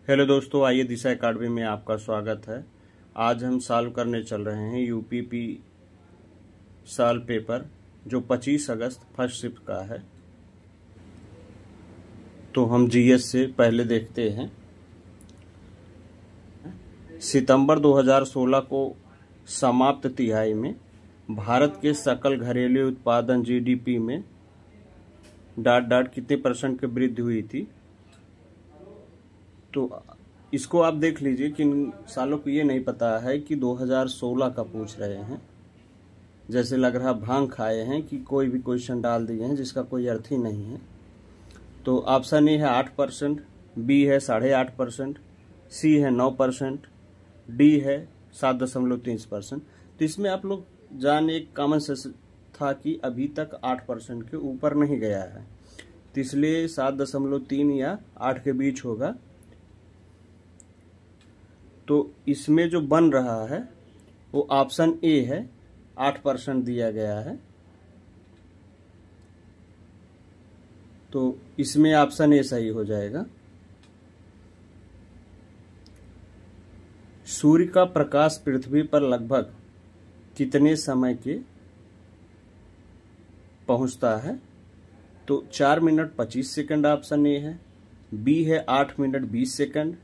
Hello दोस्तों, आइए दिशा academy में आपका स्वागत है। आज हम सॉल्व करने चल रहे हैं यूपीपी साल पेपर जो 25 अगस्त फर्स्ट शिफ्ट का है। तो हम जीएस से पहले देखते हैं। सितंबर 2016 को समाप्त तिहाई में भारत के सकल घरेलू उत्पादन जीडीपी में ... कितने % की वृद्धि हुई थी। तो इसको आप देख लीजिए, किन सालों को ये नहीं पता है कि 2016 का पूछ रहे हैं। जैसे लग रहा भांग खाए हैं कि कोई भी क्वेश्चन डाल दिए हैं जिसका कोई अर्थ ही नहीं है। तो ऑप्शन ए है 8%, बी है 8.5%, सी है 9%, डी है 7.30%। तो इसमें आप लोग जान, एक कॉमन सेंस था कि अभी तक 8% के ऊपर नहीं गया है, तो इसलिए 7.3 या 8 के बीच होगा। तो इसमें जो बन रहा है वो ऑप्शन ए है, 8% दिया गया है। तो इसमें ऑप्शन ए सही हो जाएगा। सूर्य का प्रकाश पृथ्वी पर लगभग कितने समय के पहुंचता है। तो 4 मिनट 25 सेकंड ऑप्शन ए है, बी है 8 मिनट 20 सेकंड,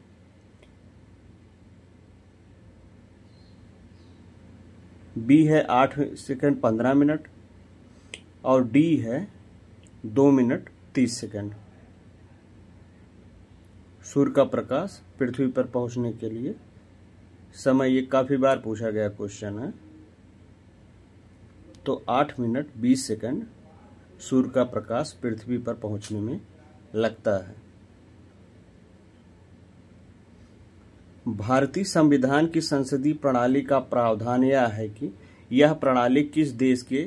बी है 8 सेकंड 15 मिनट और डी है 2 मिनट 30 सेकंड। सूर्य का प्रकाश पृथ्वी पर पहुंचने के लिए समय, ये काफी बार पूछा गया क्वेश्चन है। तो 8 मिनट 20 सेकंड सूर्य का प्रकाश पृथ्वी पर पहुंचने में लगता है। भारतीय संविधान की संसदीय प्रणाली का प्रावधान यह है कि यह प्रणाली किस देश के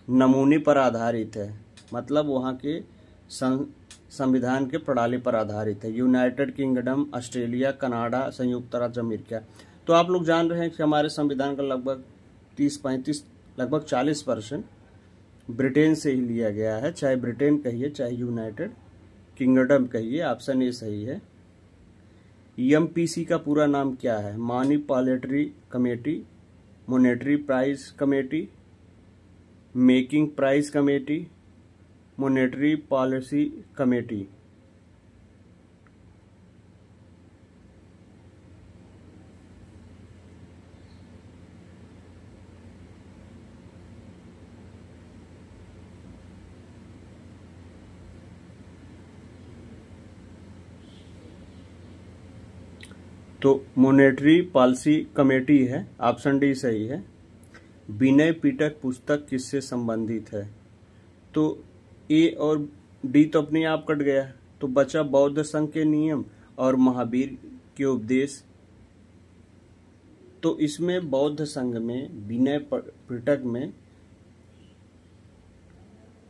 नमूने पर आधारित है। मतलब वहाँ के संविधान के प्रणाली पर आधारित है। यूनाइटेड किंगडम, ऑस्ट्रेलिया, कनाडा, संयुक्त राज्य अमेरिका। तो आप लोग जान रहे हैं कि हमारे संविधान का लगभग 30-35 लगभग 40% ब्रिटेन से ही लिया गया है। चाहे ब्रिटेन कहिए, चाहे यूनाइटेड किंगडम कहिए, ऑप्शन ए सही है। एमपीसी का पूरा नाम क्या है। Money polity committee, monetary price committee, making price committee, monetary policy committee. तो मॉनेटरी पॉलिसी कमेटी है, ऑप्शन डी सही है। विनय पिटक पुस्तक किससे संबंधित है। तो ए और डी तो अपने आप कट गया, तो बचा बौद्ध संघ के नियम और महावीर के उपदेश। तो इसमें बौद्ध संघ में विनय पिटक में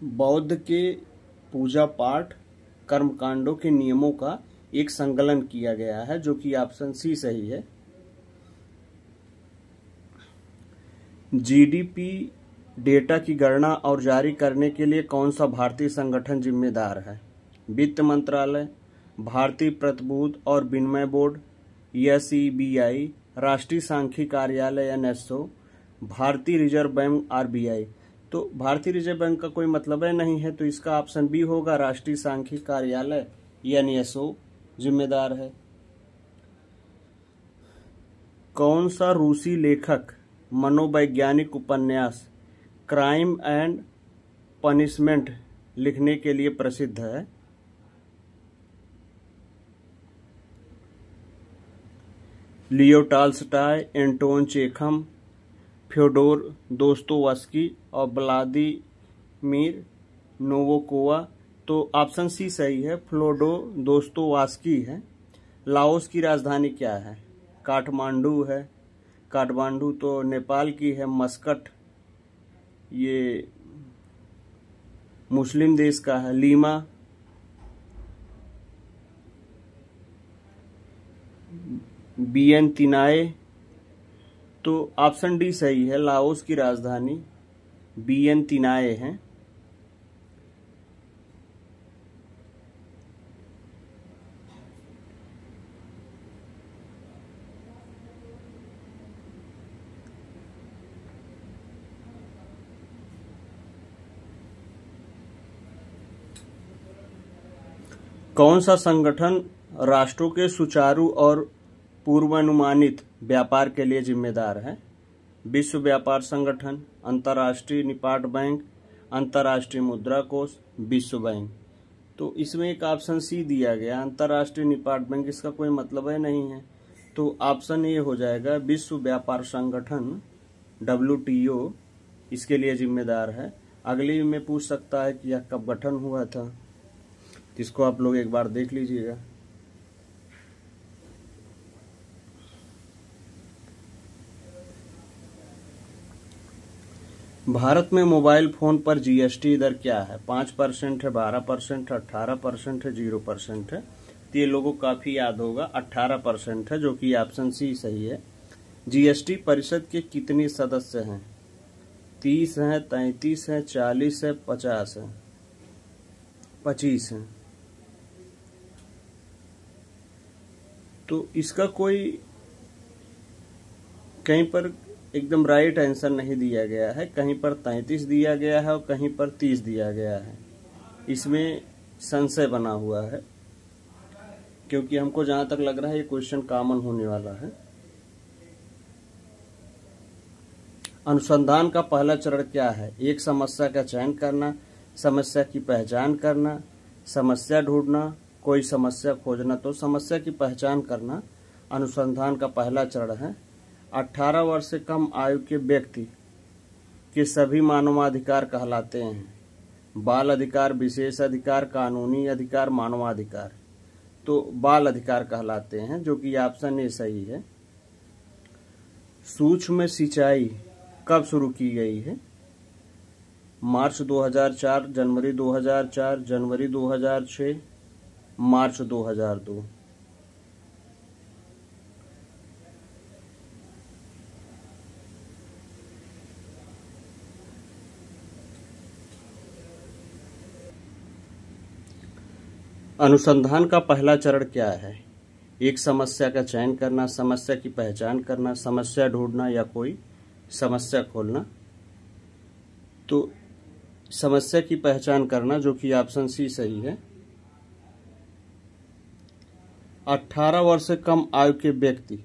बौद्ध के पूजा पाठ कर्मकांडों के नियमों का एक संकलन किया गया है, जो कि ऑप्शन सी सही है। जीडीपी डेटा की गणना और जारी करने के लिए कौन सा भारतीय संगठन जिम्मेदार है। वित्त मंत्रालय, भारतीय प्रतिभूति और विनिमय बोर्ड, एसईबीआई, राष्ट्रीय सांख्यिकी कार्यालय एनएसओ, भारतीय रिजर्व बैंक आरबीआई। तो भारतीय रिजर्व बैंक का कोई मतलब है नहीं है, तो इसका ऑप्शन बी होगा, राष्ट्रीय सांख्यिकी कार्यालय एनएसओ जिम्मेदार है। कौन सा रूसी लेखक मनोवैज्ञानिक उपन्यास क्राइम एंड पनिशमेंट लिखने के लिए प्रसिद्ध है। Leo Tolstoy, Anton Chekhov, Fyodor Dostoevsky और व्लादिमीर नोबोकोवा। तो ऑप्शन सी सही है, फ्योडोर दोस्तोवस्की है। लाओस की राजधानी क्या है। काठमांडू है। काठमांडू तो नेपाल की है। मस्कट ये मुस्लिम देश का है। लीमा वियंतिनाए। तो ऑप्शन डी सही है, लाओस की राजधानी वियंतिनाए है। कौन सा संगठन राष्ट्रों के सुचारू और पूर्वानुमानित व्यापार के लिए जिम्मेदार है? विश्व व्यापार संगठन, अंतर्राष्ट्रीय निपाट बैंक, अंतर्राष्ट्रीय मुद्रा कोष, विश्व बैंक। तो इसमें एक ऑप्शन सी दिया गया, अंतर्राष्ट्रीय निपाट बैंक, इसका कोई मतलब है नहीं है। तो ऑप्शन ए हो जाएगा, विश्व व्यापार संगठन WTO इसके लिए जिम्मेदार है। अगली में पूछ सकता है कि यह कब गठन हुआ था, जिसको आप लोग एक बार देख लीजिएगा। भारत में मोबाइल फोन पर GST दर क्या है? 5% है, 12% है, 18% है, 0% है। तो ये लोगों को काफी याद होगा, 18% है, जो कि ऑप्शन सी सही है। GST परिषद के कितने सदस्य हैं? 30 हैं, 33 हैं, 40 है, 50 है, 25 है। तो इसका कोई कहीं पर एकदम राइट आंसर नहीं दिया गया है, कहीं पर 33 दिया गया है और कहीं पर 30 दिया गया है। इसमें संशय बना हुआ है, क्योंकि हमको जहां तक लग रहा है ये क्वेश्चन कॉमन होने वाला है। अनुसंधान का पहला चरण क्या है? एक समस्या का चयन करना, समस्या की पहचान करना, समस्या ढूंढना, कोई समस्या खोजना। तो समस्या की पहचान करना अनुसंधान का पहला चरण है। 18 वर्ष से कम आयु के व्यक्ति के सभी मानवाधिकार कहलाते हैं। बाल अधिकार, विशेष अधिकार, कानूनी अधिकार, मानवाधिकार। तो बाल अधिकार कहलाते हैं, जो कि ऑप्शन ए सही है। सूक्ष्म सिंचाई कब शुरू की गई है? मार्च 2004, जनवरी 2004, जनवरी 2006, मार्च 2002। अनुसंधान का पहला चरण क्या है? एक समस्या का चयन करना, समस्या की पहचान करना, समस्या ढूंढना या कोई समस्या खोलना। तो समस्या की पहचान करना, जो कि ऑप्शन सी सही है। 18 वर्ष से कम आयु के व्यक्ति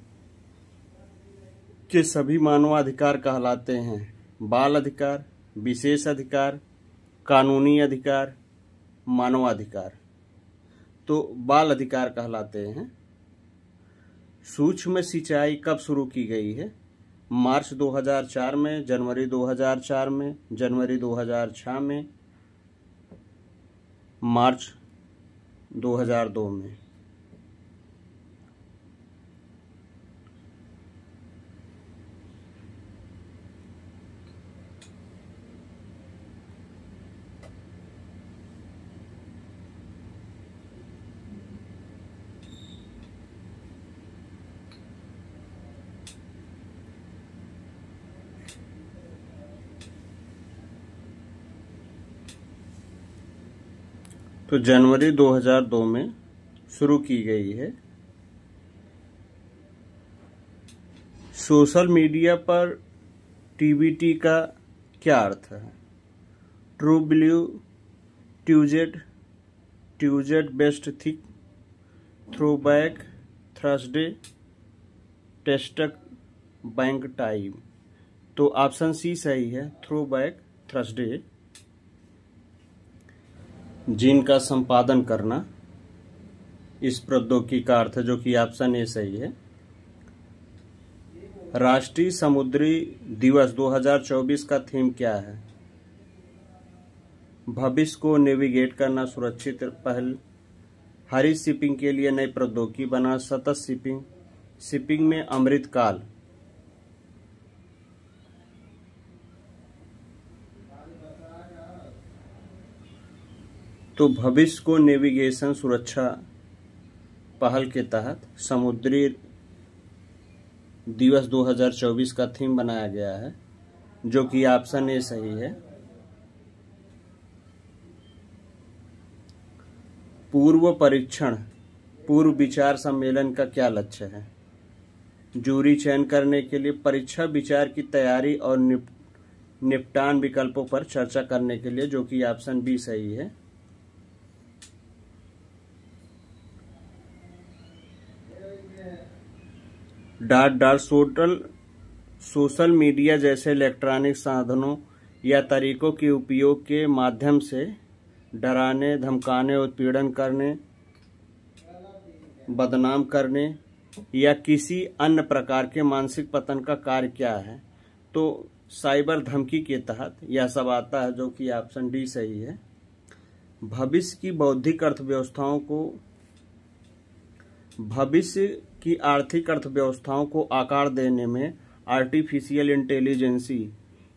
के सभी मानवाधिकार कहलाते हैं। बाल अधिकार, विशेष अधिकार, कानूनी अधिकार, मानवाधिकार। तो बाल अधिकार कहलाते हैं। सूक्ष्म सिंचाई कब शुरू की गई है? मार्च 2004 में, जनवरी 2004 में, जनवरी 2006 में, मार्च 2002 में। तो जनवरी 2002 में शुरू की गई है। सोशल मीडिया पर TBT का क्या अर्थ है? ट्रू बिलीव, ट्यूजेट बेस्ट थिक, थ्रोबैक, थर्सडे, टेस्टक, बैंक टाइम। तो ऑप्शन सी सही है, थ्रोबैक थर्सडे। जिनका संपादन करना इस प्रौद्योगिकी का अर्थ है, जो कि ऑप्शन ए सही है। राष्ट्रीय समुद्री दिवस 2024 का थीम क्या है? भविष्य को नेविगेट करना, सुरक्षित पहल, हरित शिपिंग के लिए नई प्रौद्योगिकी बना, सतत शिपिंग, शिपिंग में अमृत काल। तो भविष्य को नेविगेशन सुरक्षा पहल के तहत समुद्री दिवस 2024 का थीम बनाया गया है, जो कि ऑप्शन ए सही है। पूर्व परीक्षण, पूर्व विचार सम्मेलन का क्या लक्ष्य है? जूरी चयन करने के लिए, परीक्षा विचार की तैयारी और निपटान विकल्पों पर चर्चा करने के लिए, जो कि ऑप्शन बी सही है। सोशल मीडिया जैसे इलेक्ट्रॉनिक साधनों या तरीकों के उपयोग के माध्यम से डराने, धमकाने, उत्पीड़न करने, बदनाम करने या किसी अन्य प्रकार के मानसिक पतन का कार्य क्या है? तो साइबर धमकी के तहत यह सब आता है, जो कि ऑप्शन डी सही है। भविष्य की आर्थिक अर्थव्यवस्थाओं को आकार देने में आर्टिफिशियल इंटेलिजेंसी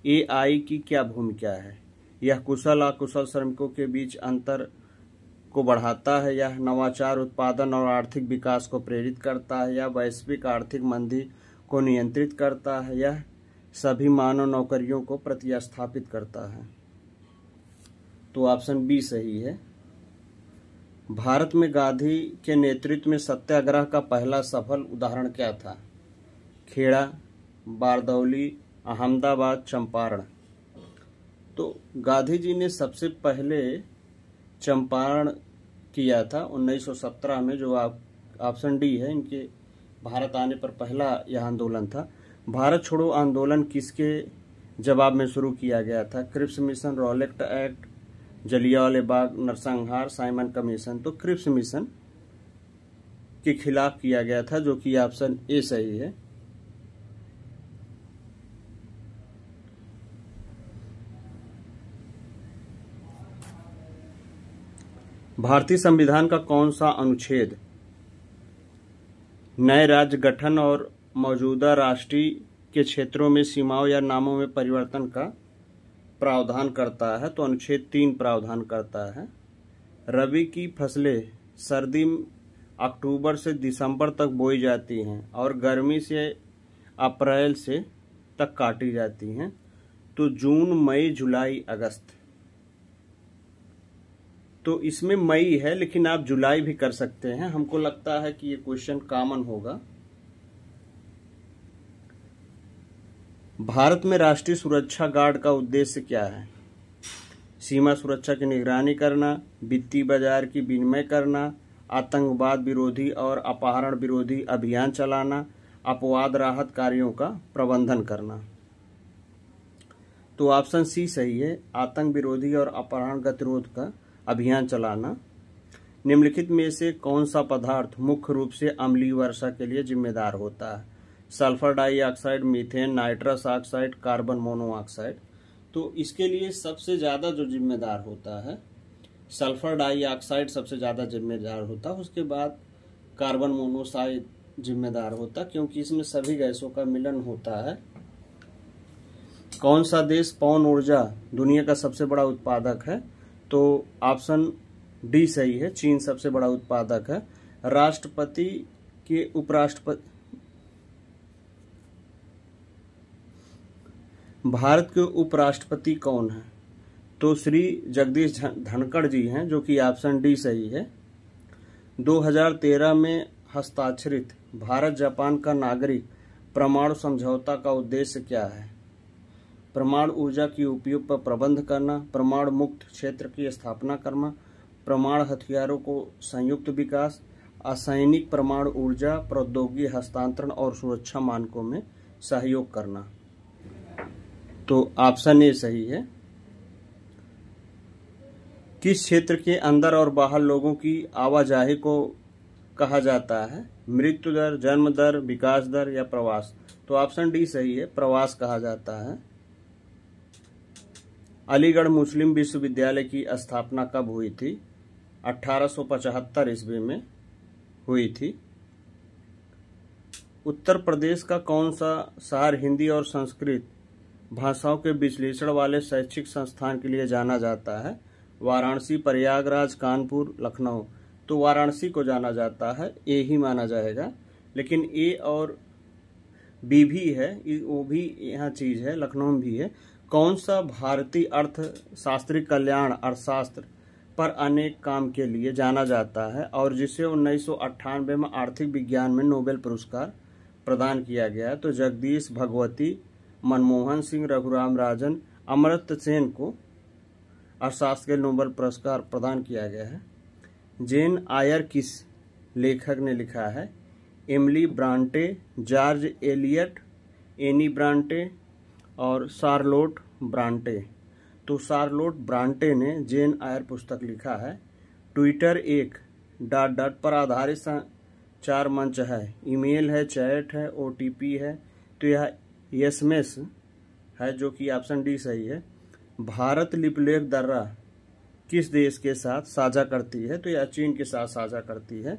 AI की क्या भूमिका है? यह कुशल अकुशल श्रमिकों के बीच अंतर को बढ़ाता है, यह नवाचार, उत्पादन और आर्थिक विकास को प्रेरित करता है, यह वैश्विक आर्थिक मंदी को नियंत्रित करता है, यह सभी मानव नौकरियों को प्रतिस्थापित करता है। तो ऑप्शन बी सही है। भारत में गांधी के नेतृत्व में सत्याग्रह का पहला सफल उदाहरण क्या था? खेड़ा, बारदौली, अहमदाबाद, चंपारण। तो गांधी जी ने सबसे पहले चंपारण किया था 1917 में, जो ऑप्शन डी है। इनके भारत आने पर पहला यह आंदोलन था। भारत छोड़ो आंदोलन किसके जवाब में शुरू किया गया था? Cripps mission, Rowlatt act, Jallianwala Bagh नरसंहार, साइमन कमीशन। तो क्रिप्स मिशन के खिलाफ किया गया था, जो कि ऑप्शन ए सही है। भारतीय संविधान का कौन सा अनुच्छेद नए राज्य गठन और मौजूदा राष्ट्रीय के क्षेत्रों में सीमाओं या नामों में परिवर्तन का प्रावधान करता है? तो अनुच्छेद 3 प्रावधान करता है। रबी की फसलें सर्दी अक्टूबर से दिसंबर तक बोई जाती हैं और गर्मी से अप्रैल से तक काटी जाती हैं। तो जून, मई, जुलाई, अगस्त। तो इसमें मई है, लेकिन आप जुलाई भी कर सकते हैं। हमको लगता है कि ये क्वेश्चन कॉमन होगा। भारत में राष्ट्रीय सुरक्षा गार्ड का उद्देश्य क्या है? सीमा सुरक्षा की निगरानी करना, वित्तीय बाजार की विनिमय करना, आतंकवाद विरोधी और अपहरण विरोधी अभियान चलाना, अपवाद राहत कार्यों का प्रबंधन करना। तो ऑप्शन सी सही है, आतंक विरोधी और अपहरण गतिरोध का अभियान चलाना। निम्नलिखित में से कौन सा पदार्थ मुख्य रूप से अम्लीय वर्षा के लिए जिम्मेदार होता है? Sulphur dioxide, methane, nitrous oxide, carbon monoxide. तो इसके लिए सबसे ज़्यादा जो जिम्मेदार होता है, सल्फर डाइऑक्साइड सबसे ज़्यादा जिम्मेदार होता है। उसके बाद कार्बन मोनोऑक्साइड जिम्मेदार होता, क्योंकि इसमें सभी गैसों का मिलन होता है। कौन सा देश पवन ऊर्जा दुनिया का सबसे बड़ा उत्पादक है? तो ऑप्शन डी सही है, चीन सबसे बड़ा उत्पादक है। राष्ट्रपति के उपराष्ट्रपति, भारत के उपराष्ट्रपति कौन है? तो श्री जगदीश धनखड़ जी हैं, जो कि ऑप्शन डी सही है। 2013 में हस्ताक्षरित भारत जापान का नागरिक परमाणु समझौता का उद्देश्य क्या है? परमाणु ऊर्जा की उपयोग पर प्रबंध करना, परमाणु मुक्त क्षेत्र की स्थापना करना, परमाणु हथियारों को संयुक्त विकास, असैनिक परमाणु ऊर्जा प्रौद्योगिकी हस्तांतरण और सुरक्षा मानकों में सहयोग करना। तो ऑप्शन ए सही है। किस क्षेत्र के अंदर और बाहर लोगों की आवाजाही को कहा जाता है? मृत्यु दर, जन्म दर, विकास दर या प्रवास? तो ऑप्शन डी सही है, प्रवास कहा जाता है। अलीगढ़ मुस्लिम विश्वविद्यालय की स्थापना कब हुई थी? 1875 ईस्वी में हुई थी। उत्तर प्रदेश का कौन सा शहर हिंदी और संस्कृत भाषाओं के विश्लेषण वाले शैक्षिक संस्थान के लिए जाना जाता है? वाराणसी, प्रयागराज, कानपुर, लखनऊ। तो वाराणसी को जाना जाता है, ए ही माना जाएगा। लेकिन ए और बी भी है, वो भी यहाँ चीज है, लखनऊ में भी है। कौन सा भारतीय अर्थशास्त्री कल्याण अर्थशास्त्र पर अनेक काम के लिए जाना जाता है और जिसे 1998 में आर्थिक विज्ञान में नोबेल पुरस्कार प्रदान किया गया? तो जगदीश भगवती, मनमोहन सिंह, रघुराम राजन, अमर्त्य सेन को अर्थशास्त्र के नोबेल पुरस्कार प्रदान किया गया है। जेन आयर किस लेखक ने लिखा है? एमिली ब्रांटे, जॉर्ज एलियट, एनी ब्रांटे और शार्लोट ब्रांटे। तो शार्लोट ब्रांटे ने जेन आयर पुस्तक लिखा है। ट्विटर एक ... पर आधारित संचार मंच है। ईमेल है, चैट है, ओटीपी है। तो यह एसएमएस है, जो कि ऑप्शन डी सही है। भारत लिपलेख दर्रा किस देश के साथ साझा करती है? तो यह चीन के साथ साझा करती है।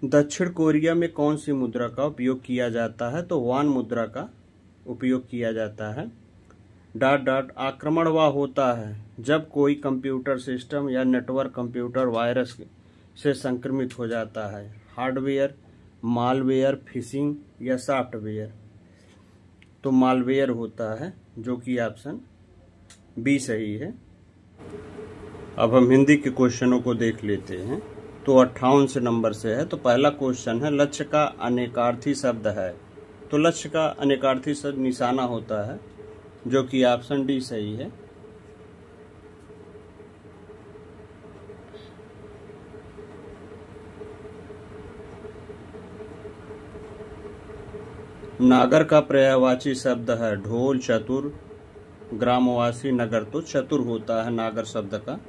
दक्षिण कोरिया में कौन सी मुद्रा का उपयोग किया जाता है? तो वान मुद्रा का उपयोग किया जाता है। ... आक्रमण वह होता है जब कोई कंप्यूटर सिस्टम या नेटवर्क कंप्यूटर वायरस से संक्रमित हो जाता है। हार्डवेयर, मालवेयर, फिशिंग या सॉफ्टवेयर। तो मालवेयर होता है, जो कि ऑप्शन बी सही है। अब हम हिंदी के क्वेश्चनों को देख लेते हैं। तो 58 नंबर से है। तो पहला क्वेश्चन है, लक्ष्य का अनेकार्थी शब्द है। तो लक्ष्य का अनेकार्थी शब्द निशाना होता है, जो कि ऑप्शन डी सही है। नागर का पर्यायवाची शब्द है ढोल, चतुर, ग्रामवासी, नगर। तो चतुर होता है नागर शब्द का।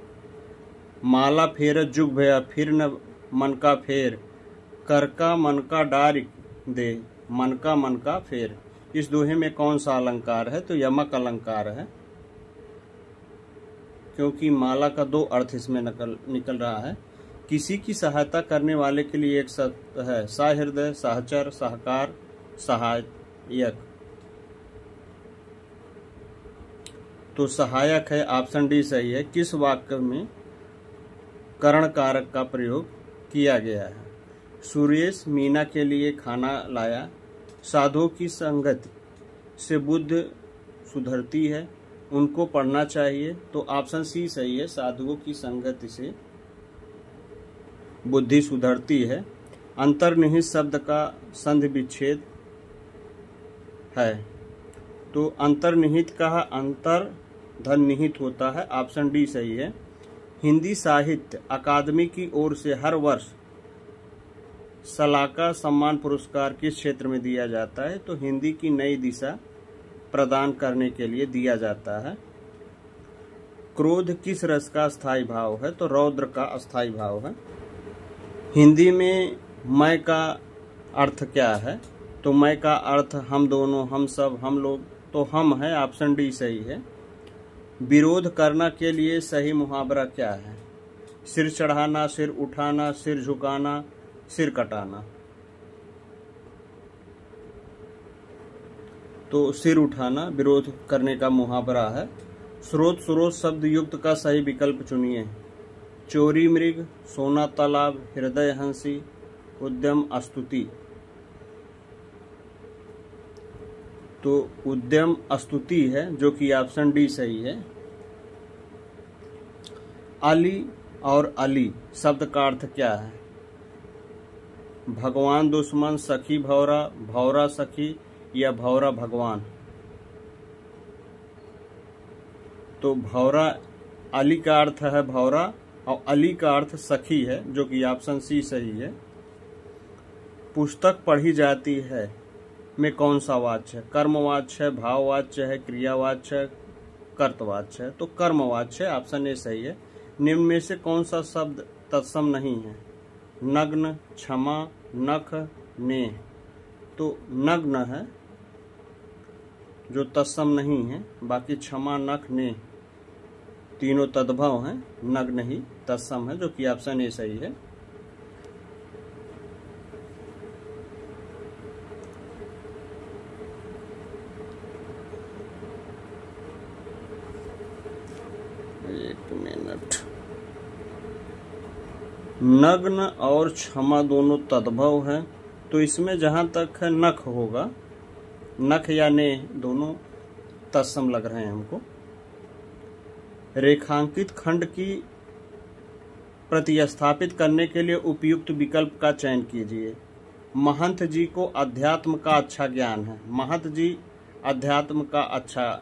माला फेर जुग भया, फिर न मन का फेर, कर का मन का डार दे, मन का फेर। इस दोहे में कौन सा अलंकार है? तो यमक अलंकार है, क्योंकि माला का दो अर्थ इसमें निकल रहा है। किसी की सहायता करने वाले के लिए एक शब्द है सहृदय, सहचर, सहकार, सहायक। तो सहायक है, ऑप्शन डी सही है। किस वाक्य में करण कारक का प्रयोग किया गया है? सुरेश मीना के लिए खाना लाया। साधुओं की संगति से बुद्धि सुधरती है, उनको पढ़ना चाहिए। तो ऑप्शन सी सही है, साधुओं की संगति से बुद्धि सुधरती है। अंतर्निहित शब्द का संधि विच्छेद है। तो अंतर्निहित का अंतर धन निहित होता है, ऑप्शन डी सही है। हिंदी साहित्य अकादमी की ओर से हर वर्ष सलाका सम्मान पुरस्कार किस क्षेत्र में दिया जाता है? तो हिंदी की नई दिशा प्रदान करने के लिए दिया जाता है। क्रोध किस रस का स्थायी भाव है? तो रौद्र का अस्थायी भाव है। हिंदी में मैं का अर्थ क्या है? तो मैं का अर्थ हम दोनों, हम सब, हम लोग। तो हम है, ऑप्शन डी सही है। विरोध करना के लिए सही मुहावरा क्या है? सिर चढ़ाना, सिर उठाना, सिर झुकाना, सिर कटाना। तो सिर उठाना विरोध करने का मुहावरा है। स्रोत शब्द युक्त का सही विकल्प चुनिए। चोरी मृग, सोना तालाब, हृदय हंसी, उद्यम स्तुति। तो उद्यम स्तुति है, जो कि ऑप्शन डी सही है। अली और अली शब्द का अर्थ क्या है? भगवान दुश्मन, सखी भौरा, भौरा सखी या भौरा भगवान। तो भौरा अली का अर्थ है भौरा और अली का अर्थ सखी है, जो कि ऑप्शन सी सही है। पुस्तक पढ़ी जाती है में कौन सा वाच्य है? कर्मवाच्य है, भाववाच्य है, क्रियावाच्य है, कर्तवाच्य है। तो कर्मवाच्य है, ऑप्शन ए सही है। निम्न में से कौन सा शब्द तत्सम नहीं है? नग्न, क्षमा, नख, ने। तो नग्न है जो तत्सम नहीं है, बाकी क्षमा, नख, ने तीनों तद्भव हैं। नग्न ही तत्सम है, जो कि ऑप्शन ए सही है। एक मिनट। नग्न और क्षमा दोनों तद्भव है, तो इसमें जहां तक है नख होगा, नख या ने दोनों तत्सम लग रहे हैं हमको। रेखांकित खंड की प्रतिस्थापित करने के लिए उपयुक्त विकल्प का चयन कीजिए। महंत जी को अध्यात्म का अच्छा ज्ञान है। महंत जी अध्यात्म का अच्छा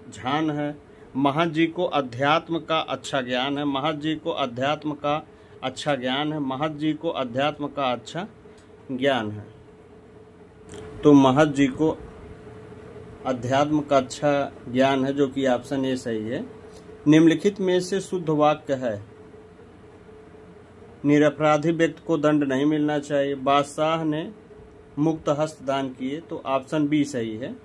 ध्यान है। महंत जी को अध्यात्म का अच्छा ज्ञान है। महंत जी को अध्यात्म का अच्छा ज्ञान है। महत जी को अध्यात्म का अच्छा ज्ञान है। तो महत जी को अध्यात्म का अच्छा ज्ञान है, जो कि ऑप्शन ए सही है। निम्नलिखित में से शुद्ध वाक्य है। निरपराधी व्यक्ति को दंड नहीं मिलना चाहिए। बादशाह ने मुक्त हस्त दान किए, तो ऑप्शन बी सही है।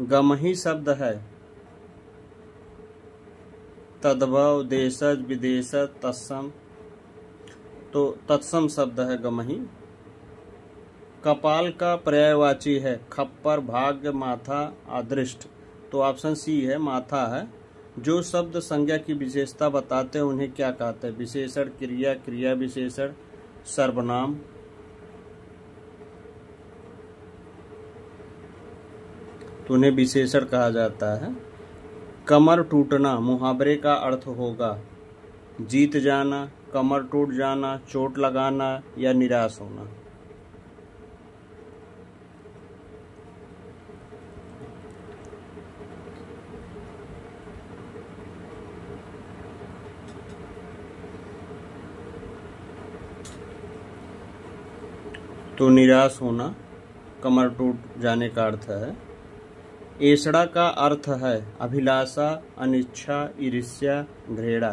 गमही शब्द है तद्भव, देशज, विदेशज, तत्सम, तो तत्सम शब्द है गमही। कपाल का पर्यायवाची है खप्पर, भाग्य, माथा, अदृष्ट, तो ऑप्शन सी है माथा है। जो शब्द संज्ञा की विशेषता बताते हैं उन्हें क्या कहते हैं? विशेषण, क्रिया, क्रिया विशेषण, सर्वनाम। तो उन्हें विशेषण कहा जाता है। कमर टूटना मुहावरे का अर्थ होगा जीत जाना, कमर टूट जाना, चोट लगाना या निराश होना। तो निराश होना कमर टूट जाने का अर्थ है। ऐसड़ा का अर्थ है अभिलाषा, अनिच्छा, ईर्ष्या, घृणा,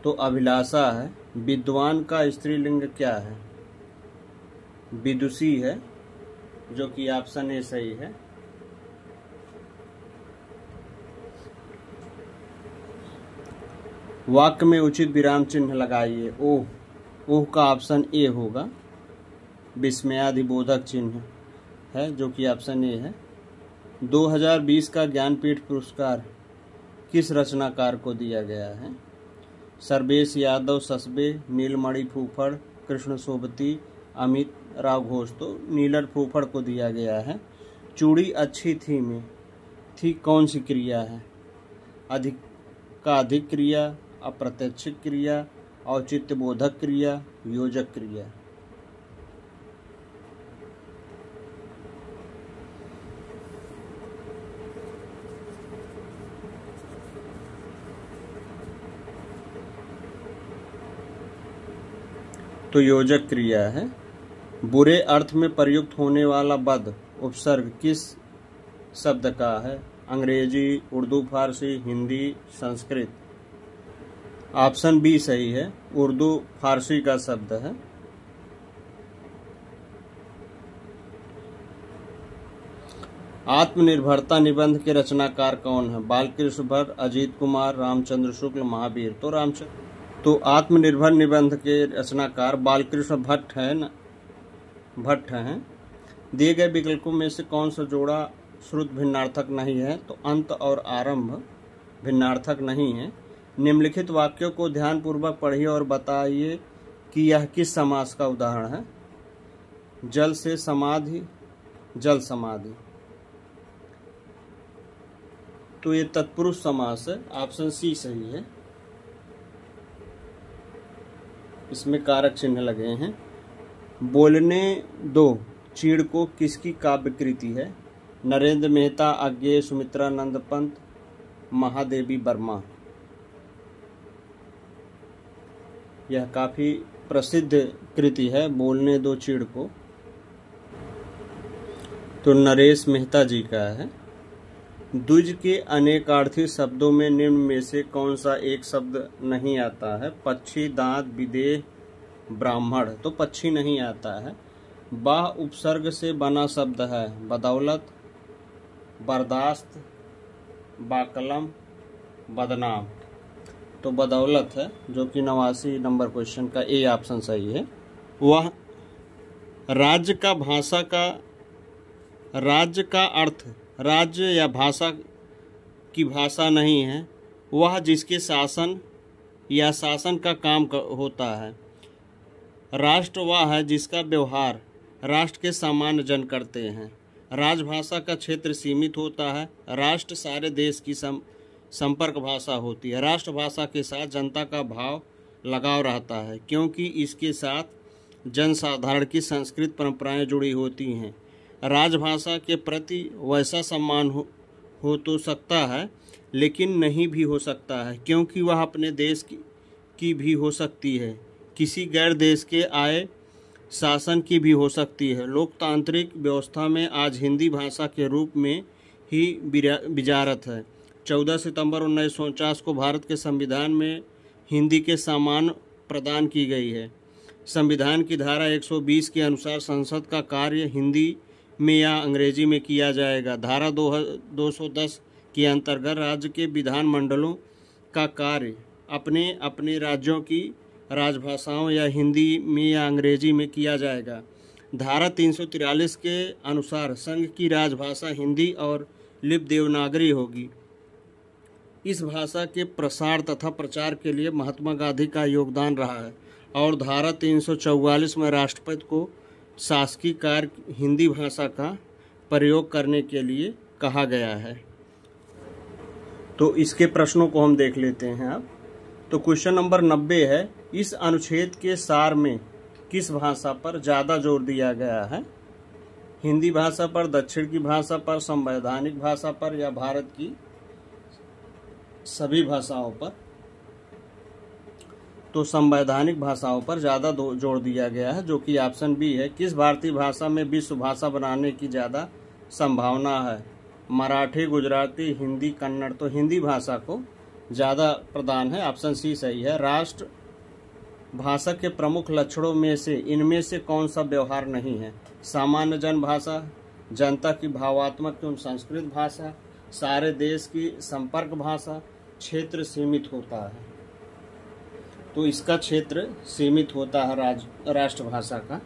तो अभिलाषा है। विद्वान का स्त्रीलिंग क्या है? विदुषी है, जो कि ऑप्शन ए सही है। वाक्य में उचित विराम चिन्ह लगाइए। ओह, ओह का ऑप्शन ए होगा। विस्मयादिबोधक चिन्ह है, जो कि ऑप्शन ए है। 2020 का ज्ञानपीठ पुरस्कार किस रचनाकार को दिया गया है? सर्वेश यादव ससबे, नीलमणि फूफड़, कृष्ण सोबती, अमित राव घोष, तो नीलर फूफड़ को दिया गया है। चूड़ी अच्छी थी में थी कौन सी क्रिया है? अधिक क्रिया, अप्रत्यक्षिक क्रिया, औचित्यबोधक क्रिया, योजक क्रिया। तो योजक क्रिया है। बुरे अर्थ में प्रयुक्त होने वाला बद उपसर्ग किस शब्द का है? अंग्रेजी, उर्दू, फारसी, हिंदी, संस्कृत। ऑप्शन बी सही है, उर्दू फारसी का शब्द है। आत्मनिर्भरता निबंध के रचनाकार कौन है? बालकृष्ण भट्ट, अजीत कुमार, रामचंद्र शुक्ल, महावीर, तो रामचंद्र। तो आत्मनिर्भर निबंध के रचनाकार बालकृष्ण भट्ट हैं। दिए गए विकल्पों में से कौन सा जोड़ा श्रुत भिन्नार्थक नहीं है? तो अंत और आरंभ भिन्नार्थक नहीं है। निम्नलिखित वाक्यों को ध्यानपूर्वक पढ़िए और बताइए कि यह किस समास का उदाहरण है। जल से समाधि, जल समाधि, तो ये तत्पुरुष समास है। ऑप्शन सी सही है। इसमें कारक चिन्ह लगे हैं। बोलने दो चीड़ को किसकी काव्य कृति है? नरेंद्र मेहता, अज्ञेय, सुमित्रानंद पंत, महादेवी वर्मा। यह काफी प्रसिद्ध कृति है, बोलने दो चीड़ को, तो नरेश मेहता जी का है। द्विज के अनेकार्थी शब्दों में निम्न में से कौन सा एक शब्द नहीं आता है? पक्षी, दांत, विदेह, ब्राह्मण, तो पक्षी नहीं आता है। बाह उपसर्ग से बना शब्द है बदौलत, बर्दाश्त, बाकलम, बदनाम, तो बदौलत है, जो कि 89 नंबर क्वेश्चन का ए ऑप्शन सही है। वह राज्य का अर्थ राज्य या भाषा की भाषा नहीं है, वह जिसके शासन या शासन का काम होता है। राष्ट्र वह है जिसका व्यवहार राष्ट्र के सामान्य जन करते हैं। राजभाषा का क्षेत्र सीमित होता है। राष्ट्र सारे देश की संपर्क भाषा होती है। राष्ट्रभाषा के साथ जनता का भाव लगाव रहता है, क्योंकि इसके साथ जनसाधारण की संस्कृत परंपराएं जुड़ी होती हैं। राजभाषा के प्रति वैसा सम्मान हो तो सकता है, लेकिन नहीं भी हो सकता है, क्योंकि वह अपने देश की भी हो सकती है, किसी गैर देश के आए शासन की भी हो सकती है। लोकतांत्रिक व्यवस्था में आज हिंदी भाषा के रूप में ही विराजत है। 14 सितंबर 1949 को भारत के संविधान में हिंदी के सम्मान प्रदान की गई है। संविधान की धारा 120 के अनुसार संसद का कार्य हिंदी में या अंग्रेजी में किया जाएगा। धारा 210 के अंतर्गत राज्य के विधानमंडलों का कार्य अपने अपने राज्यों की राजभाषाओं या हिंदी में या अंग्रेजी में किया जाएगा। धारा 343 के अनुसार संघ की राजभाषा हिंदी और लिपि देवनागरी होगी। इस भाषा के प्रसार तथा प्रचार के लिए महात्मा गांधी का योगदान रहा है और धारा 344 में राष्ट्रपति को शासकीय कार्य हिंदी भाषा का प्रयोग करने के लिए कहा गया है। तो इसके प्रश्नों को हम देख लेते हैं अब। तो क्वेश्चन नंबर 90 है, इस अनुच्छेद के सार में किस भाषा पर ज़्यादा जोर दिया गया है? हिंदी भाषा पर, दक्षिण की भाषा पर, संवैधानिक भाषा पर या भारत की सभी भाषाओं पर? तो संवैधानिक भाषाओं पर ज़्यादा जोर दिया गया है, जो कि ऑप्शन बी है। किस भारतीय भाषा में विश्व भाषा बनाने की ज़्यादा संभावना है? मराठी, गुजराती, हिंदी, कन्नड़। तो हिंदी भाषा को ज़्यादा प्रदान है, ऑप्शन सी सही है। राष्ट्र भाषा के प्रमुख लक्षणों में से इनमें से कौन सा व्यवहार नहीं है? सामान्य जन भाषा, जनता की भावात्मक एवं संस्कृत भाषा, सारे देश की संपर्क भाषा, क्षेत्र सीमित होता है। तो इसका क्षेत्र सीमित होता है राष्ट्रभाषा का,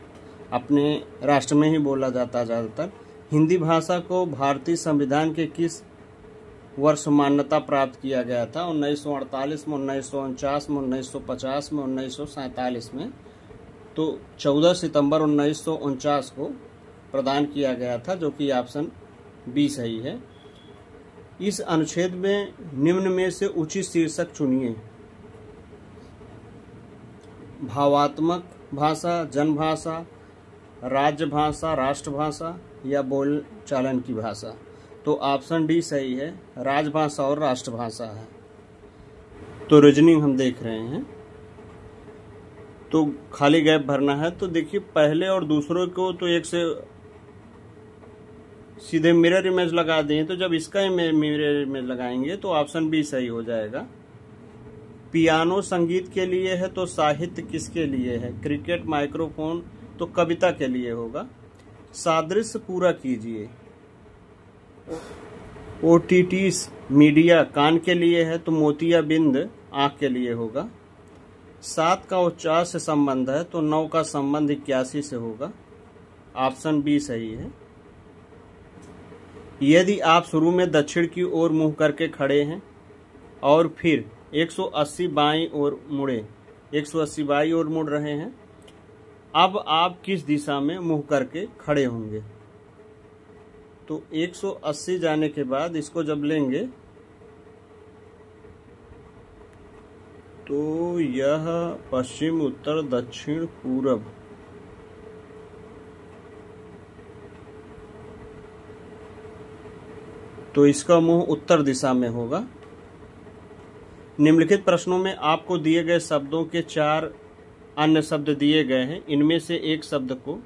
अपने राष्ट्र में ही बोला जाता है ज़्यादातर। हिंदी भाषा को भारतीय संविधान के किस वर्ष मान्यता प्राप्त किया गया था? 1948 में, 1949 में, 1950 में, 1947 में। तो 14 सितंबर 1949 को प्रदान किया गया था, जो कि ऑप्शन बी सही है। इस अनुच्छेद में निम्न में से उचित शीर्षक चुनिए। भावात्मक भाषा, जनभाषा, राज्य भाषा, राष्ट्रभाषा या बोल चालन की भाषा। तो ऑप्शन डी सही है, राजभाषा और राष्ट्रभाषा है। तो रीजनिंग हम देख रहे हैं, तो खाली गैप भरना है। तो देखिए, पहले और दूसरों को तो एक से सीधे मिरर इमेज लगा दें, तो जब इसका मिरर इमेज लगाएंगे तो ऑप्शन बी सही हो जाएगा। पियानो संगीत के लिए है, तो साहित्य किसके लिए है? Cricket, microphone. तो कविता के लिए होगा। सादृश्य पूरा कीजिए। ओटीटीस मीडिया कान के लिए है, तो मोतियाबिंद आंख के लिए होगा। 7 का उच्चार से संबंध है, तो 9 का संबंध 81 से होगा। ऑप्शन बी सही है। यदि आप शुरू में दक्षिण की ओर मुंह करके खड़े हैं और फिर 180 बाईं ओर मुड़े, 180 बाईं ओर मुड़ रहे हैं, अब आप किस दिशा में मुंह करके खड़े होंगे? तो 180 जाने के बाद इसको जब लेंगे तो यह पश्चिम, उत्तर, दक्षिण, पूरब। तो इसका मुंह उत्तर दिशा में होगा। निम्नलिखित प्रश्नों में आपको दिए गए शब्दों के 4 अन्य शब्द दिए गए हैं। इनमें से एक शब्द को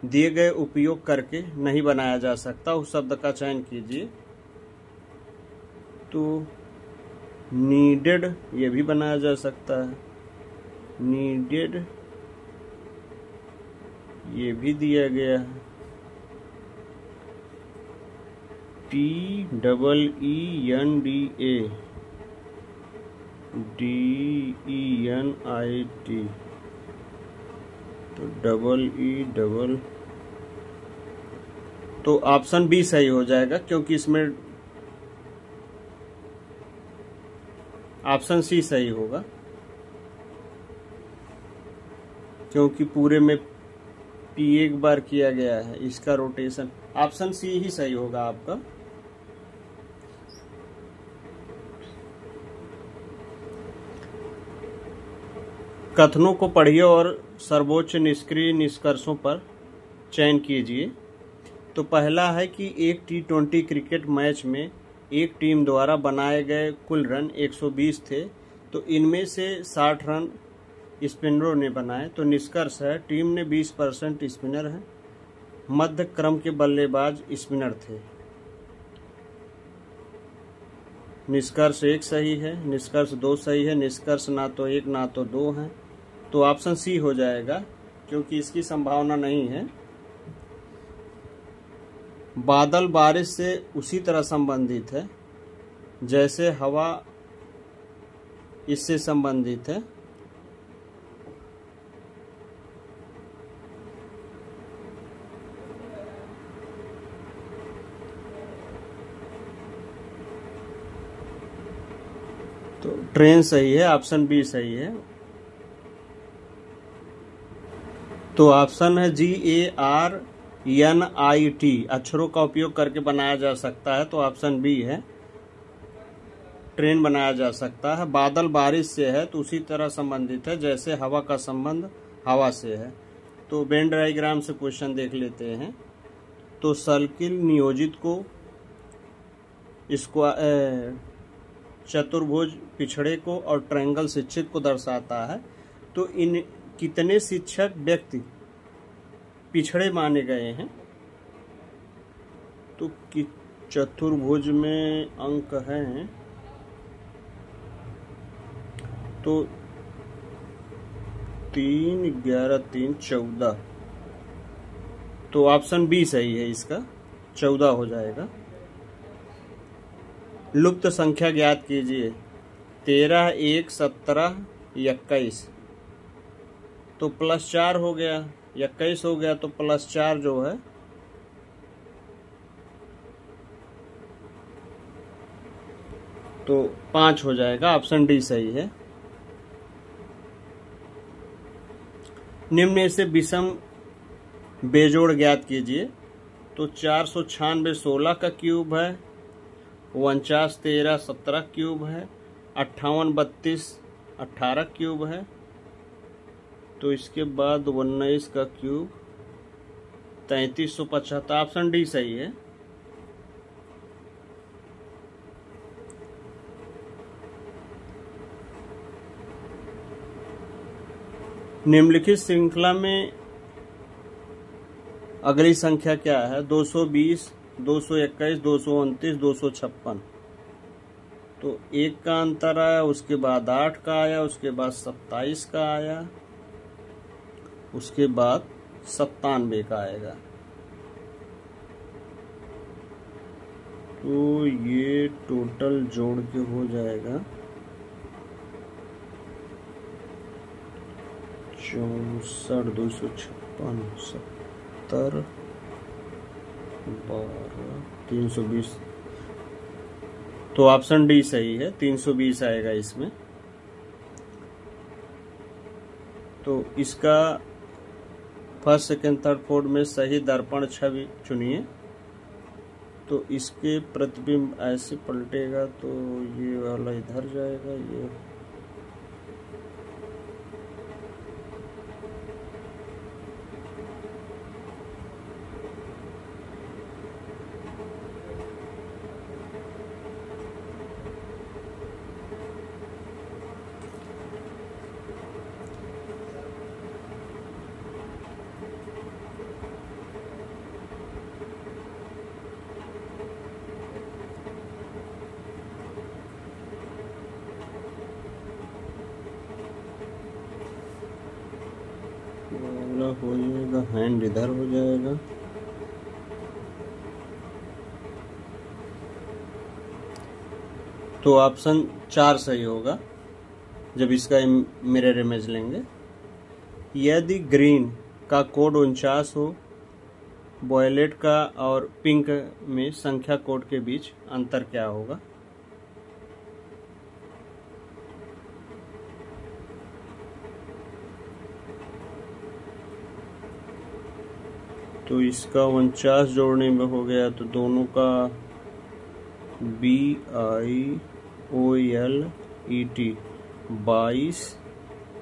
दिए गए उपयोग करके नहीं बनाया जा सकता, उस शब्द का चयन कीजिए। तो नीडेड ये भी बनाया जा सकता है, नीडेड ये भी दिया गया है। TEENDA, DENIT, तो EE। तो ऑप्शन बी सही हो जाएगा, क्योंकि इसमें ऑप्शन सी सही होगा, क्योंकि पूरे में पी एक बार किया गया है, इसका रोटेशन। ऑप्शन सी ही सही होगा आपका। कथनों को पढ़िए और सर्वोच्च निष्क्रिय निष्कर्षों पर चयन कीजिए। तो पहला है कि एक T20 क्रिकेट मैच में एक टीम द्वारा बनाए गए कुल रन 120 थे, तो इनमें से 60 रन स्पिनरों ने बनाए। तो निष्कर्ष है टीम में 20% स्पिनर हैं, मध्य क्रम के बल्लेबाज स्पिनर थे। निष्कर्ष 1 सही है, निष्कर्ष 2 सही है, निष्कर्ष ना तो 1 ना तो 2 है। तो ऑप्शन सी हो जाएगा, क्योंकि इसकी संभावना नहीं है। बादल बारिश से उसी तरह संबंधित है जैसे हवा इससे संबंधित है। तो ट्रेन सही है, ऑप्शन बी सही है। तो ऑप्शन है GARNIT अक्षरों का उपयोग करके बनाया जा सकता है, तो ऑप्शन बी है, ट्रेन बनाया जा सकता है। बादल बारिश से है तो उसी तरह संबंधित है जैसे हवा का संबंध हवा से है। तो वेन डायग्राम से क्वेश्चन देख लेते हैं। तो सर्किल नियोजित को चतुर्भुज पिछड़े को और ट्रायंगल शिक्षित को दर्शाता है। तो इन कितने शिक्षक व्यक्ति पिछड़े माने गए हैं? तो चतुर्भुज में अंक हैं तो 3, 11, 3, 14। तो ऑप्शन बी सही है, इसका 14 हो जाएगा। लुप्त संख्या ज्ञात कीजिए। 13, 1, 17, 21। तो +4 हो गया, 21 हो गया, तो +4 जो है तो 5 हो जाएगा। ऑप्शन डी सही है। निम्न से विषम बेजोड़ ज्ञात कीजिए। तो 496 16 का क्यूब है, 49 13 17 क्यूब है, 58 32 18 क्यूब है। तो इसके बाद 19 का क्यूब 3375। ऑप्शन डी सही है। निम्नलिखित श्रृंखला में अगली संख्या क्या है? 220, 221, 229, 256। तो 1 का अंतर आया, उसके बाद 8 का आया, उसके बाद 27 का आया, उसके बाद 97 का आएगा। तो ये टोटल जोड़ के हो जाएगा 64, 256, 70, 12, 320। तो ऑप्शन डी सही है, 320 आएगा इसमें। तो इसका फर्स्ट, सेकंड, थर्ड, फोर्थ में सही दर्पण छवि चुनिए। तो इसके प्रतिबिंब ऐसे पलटेगा तो ये वाला इधर जाएगा, ये हो जाएगा, हैंड इधर हो जाएगा। तो ऑप्शन 4 सही होगा जब इसका मिरर इमेज लेंगे। यदि ग्रीन का कोड 49 हो, वॉयलेट का और पिंक में संख्या कोड के बीच अंतर क्या होगा? तो इसका 49 जोड़ने में हो गया, तो दोनों का BIOLET 22,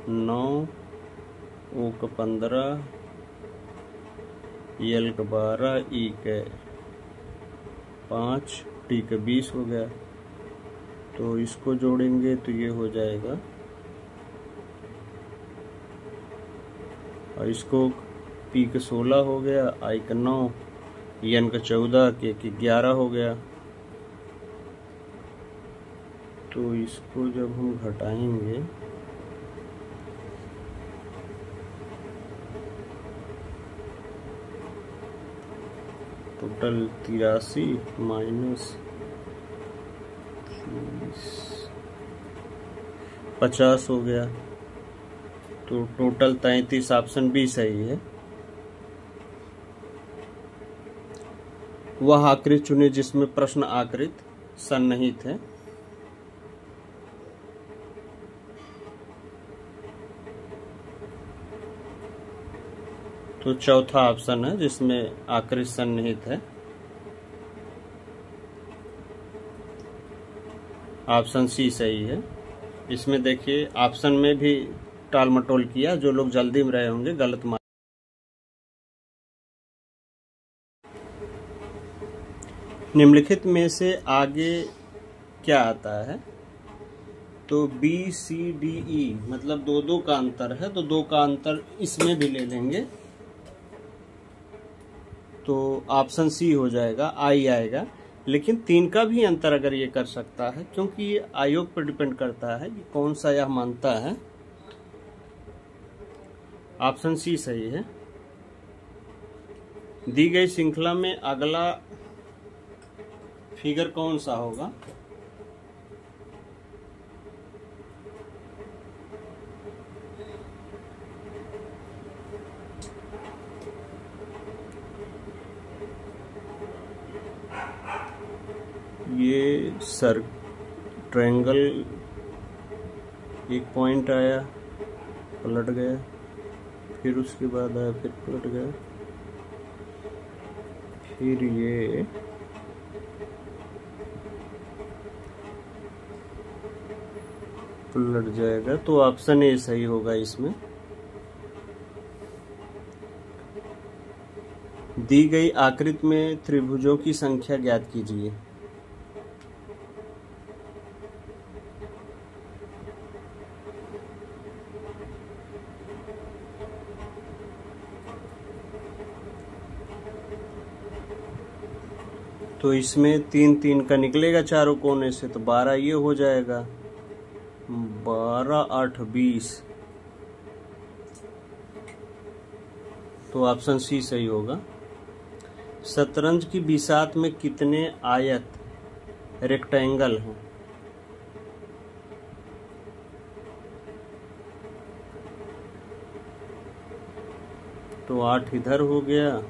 9, O का 15, L का 12, E का 5, T का 20 हो गया। तो इसको जोड़ेंगे तो ये हो जाएगा, और इसको पी का 16 हो गया, आई का 9, एन का 14, के 11 हो गया। तो इसको जब हम घटाएंगे टोटल 83 माइनस 50 हो गया, तो टोटल 33। ऑप्शन बी सही है। वह आकृति चुने जिसमें प्रश्न आकृति सन्निहित है। तो चौथा ऑप्शन है जिसमें आकृति सन्निहित है, ऑप्शन सी सही है। इसमें देखिए ऑप्शन में भी टाल मटोल किया, जो लोग जल्दी में रहे होंगे गलत मान। निम्नलिखित में से आगे क्या आता है? तो बी सी डी ई मतलब दो दो का अंतर है, तो दो का अंतर इसमें भी ले लेंगे, तो ऑप्शन सी हो जाएगा, आई आएगा। लेकिन 3 का भी अंतर अगर ये कर सकता है, क्योंकि ये आयोग पर डिपेंड करता है कि कौन सा यह मानता है। ऑप्शन सी सही है। दी गई श्रृंखला में अगला फिगर कौन सा होगा? ये ट्रायंगल, एक पॉइंट आया, पलट गया, फिर उसके बाद आया, फिर पलट गया, फिर ये पलट जाएगा। तो ऑप्शन ए सही होगा इसमें। दी गई आकृति में त्रिभुजों की संख्या ज्ञात कीजिए। तो इसमें 3 3 का निकलेगा चारों कोने से, तो 12 ये हो जाएगा, 12 8 20। तो ऑप्शन सी सही होगा। शतरंज की बिसात में कितने आयत रेक्टेंगल हैं? तो 8 इधर हो गया,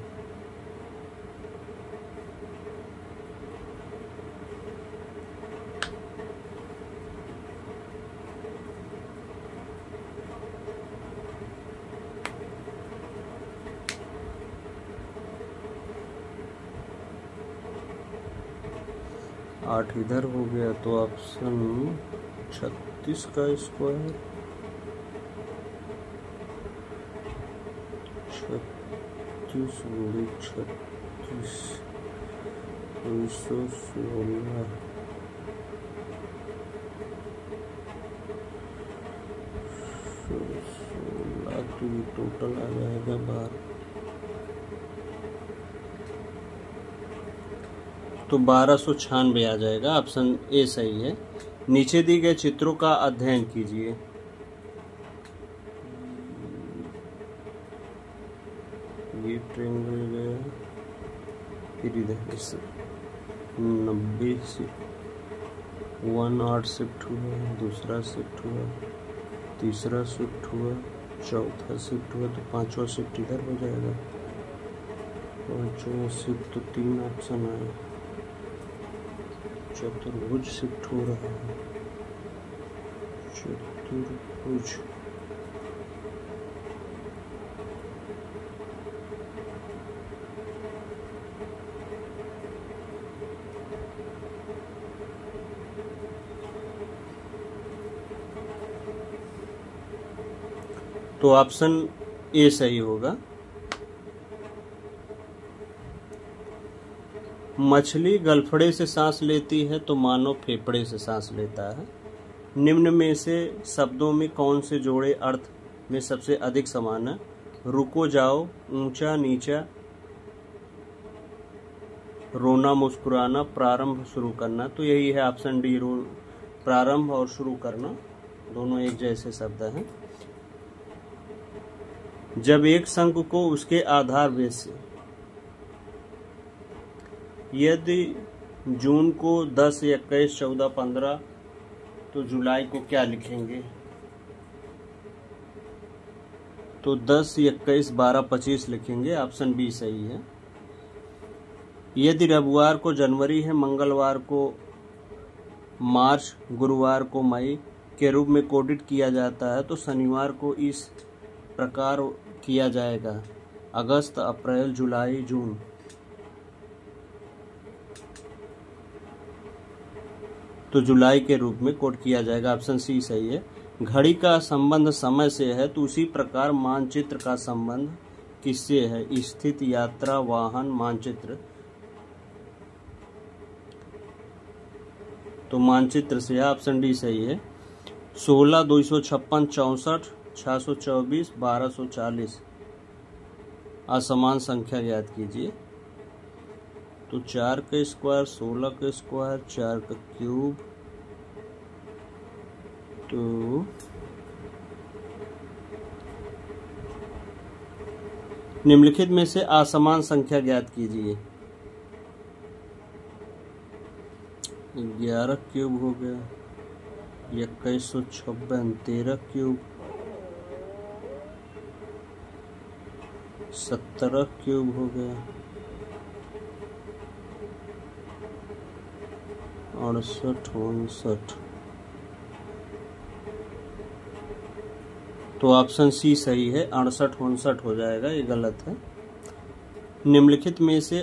आठ इधर हो गया, तो ऑप्शन 36 का स्क्वायर, 36 गुणे 36 216, तो ये टोटल आ जाएगा 12। तो 1296 आ जाएगा, ऑप्शन ए सही है। नीचे दिए गए चित्रों का अध्ययन कीजिए। ये ट्रायंगल गया, फिर इधर 90 से 18 शिफ्ट हुआ, दूसरा शिफ्ट हुआ, तीसरा शिफ्ट हुआ, चौथा शिफ्ट हुआ, तो 5वां शिफ्ट इधर हो जाएगा। 5वां शिफ्ट तो 3 ऑप्शन आए, चतुर्भुज शिफ्ट हो रहा है, चतुर्भुज, तो ऑप्शन ए सही होगा। मछली गलफड़े से सांस लेती है तो मानव फेफड़े से सांस लेता है। निम्न में से शब्दों में कौन से जोड़े अर्थ में सबसे अधिक समान है? रुको जाओ, ऊंचा नीचा, रोना मुस्कुराना, प्रारंभ शुरू करना। तो यही है ऑप्शन डी, प्रारंभ और शुरू करना दोनों एक जैसे शब्द हैं। जब एक संख्या को उसके आधार बेस से, यदि जून को 10, 21, 14, 15 तो जुलाई को क्या लिखेंगे? तो 10, 21, 12, 25 लिखेंगे। ऑप्शन बी सही है। यदि रविवार को जनवरी है, मंगलवार को मार्च, गुरुवार को मई के रूप में कोडित किया जाता है तो शनिवार को इस प्रकार किया जाएगा: अगस्त, अप्रैल, जुलाई, जून। तो जुलाई के रूप में कोड किया जाएगा। ऑप्शन सी सही है। घड़ी का संबंध समय से है तो उसी प्रकार मानचित्र का संबंध किससे है? स्थित, यात्रा, वाहन, मानचित्र। तो मानचित्र से। ऑप्शन डी सही है। 16, 256, 64, 624, 1240 असमान संख्या ज्ञात कीजिए। तो 4 का स्क्वायर, 16 का स्क्वायर, 4 का क्यूब, तो निम्नलिखित में से असमान संख्या ज्ञात कीजिए। 11 क्यूब हो गया, 2156, 13 क्यूब, 17 क्यूब हो गया, 68, 59। तो ऑप्शन सी सही है, 68, 59 हो जाएगा, ये गलत है। निम्नलिखित में से